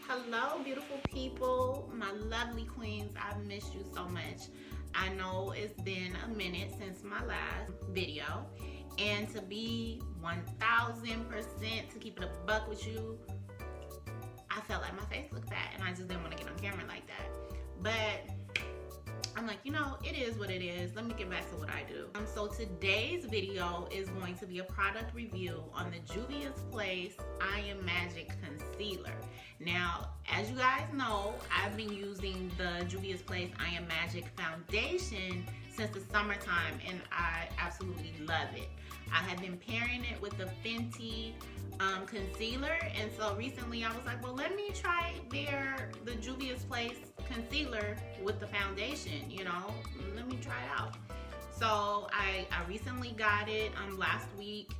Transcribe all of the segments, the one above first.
Hello, beautiful people, my lovely queens. I've missed you so much. I know it's been a minute since my last video, and to be 1000% to keep it a buck with you, I felt like my face looked fat and I just didn't want to get on camera like that. But I'm like, you know, it is what it is. Let me get back to what I do. So today's video is going to be a product review on the JuviasPlace I Am Magic Concealer. Now, as you guys know, I've been using the JuviasPlace I Am Magic Foundation since the summertime, and I absolutely love it. I have been pairing it with the Fenty concealer, and so recently I was like, well, let me try the JuviasPlace concealer with the foundation, you know, let me try it out. So I recently got it last week,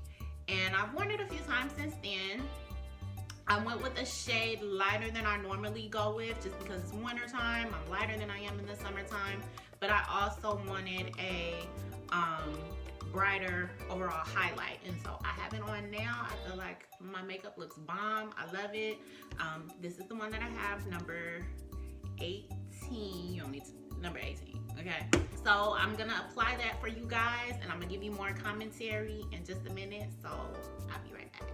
and I've worn it a few times since then. I went with a shade lighter than I normally go with just because it's winter time. I'm lighter than I am in the summertime, but I also wanted a brighter overall highlight, and so I have it on now. I feel like my makeup looks bomb. I love it. This is the one that I have, number 18. You don't need to, number 18. Okay, so I'm gonna apply that for you guys, and I'm gonna give you more commentary in just a minute, so I'll be right back.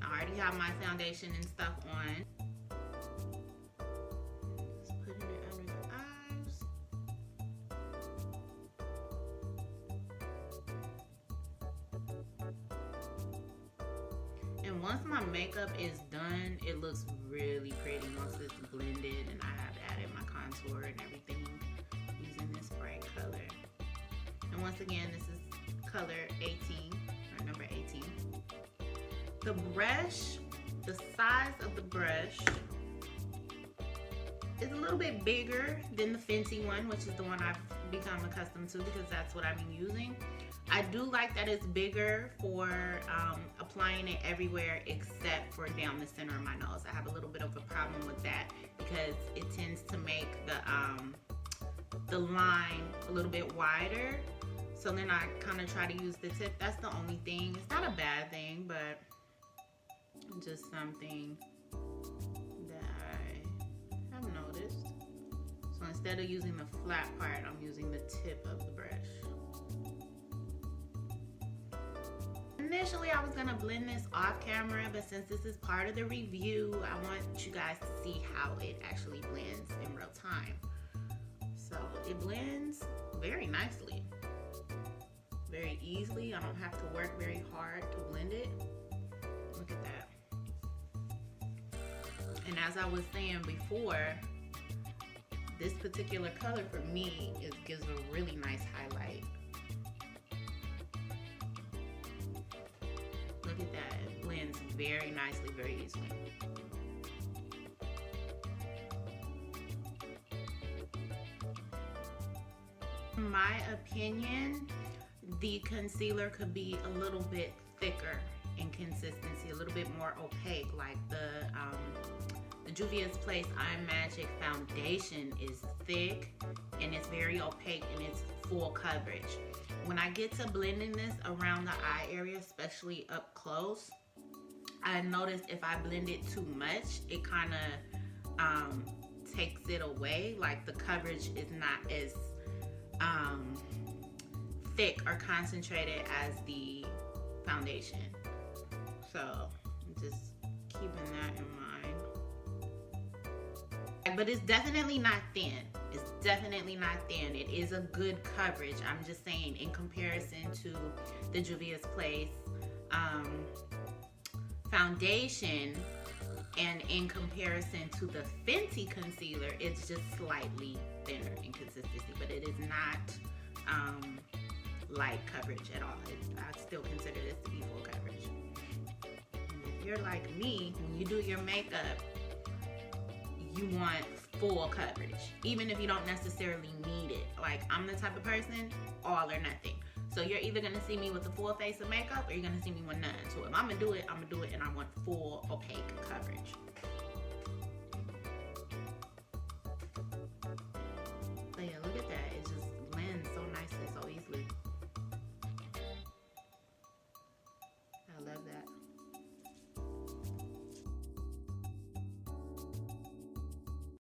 I already have my foundation and stuff on. Just putting it under the eyes. And once my makeup is done, it looks really pretty once it's blended, and I have added my contour and everything using this bright color. And once again, this is color 18, or number 18. The brush, the size of the brush is a little bit bigger than the Fenty one, which is the one I've become accustomed to because that's what I've been using. I do like that it's bigger for applying it everywhere except for down the center of my nose. I have a little bit of a problem with that because it tends to make the line a little bit wider. So then I kind of try to use the tip. That's the only thing. It's not a bad thing, but just something that I have noticed. So instead of using the flat part, I'm using the tip of the brush. Initially, I was gonna blend this off camera, but since this is part of the review, I want you guys to see how it actually blends in real time. So it blends very nicely, very easily. I don't have to work very hard to blend it. Look at that. And as I was saying before, this particular color for me gives a really nice highlight. Look at that, it blends very nicely, very easily. In my opinion, the concealer could be a little bit thicker in consistency, a little bit more opaque. Like the JuviasPlace I Am Magic foundation is thick and it's very opaque and it's full coverage. When I get to blending this around the eye area, especially up close, I noticed if I blend it too much, it kind of takes it away. Like the coverage is not as thick or concentrated as the foundation. So I'm just keeping that in mind. But it's definitely not thin. It's definitely not thin. It is a good coverage. I'm just saying, in comparison to the JuviasPlace foundation, and in comparison to the Fenty concealer, it's just slightly thinner in consistency, but it is not light coverage at all. I still consider this to be full coverage. And if you're like me, when you do your makeup, you want full coverage, even if you don't necessarily need it. Like, I'm the type of person, all or nothing. So you're either gonna see me with a full face of makeup or you're gonna see me with none. So if I'm gonna do it, and I want full opaque coverage.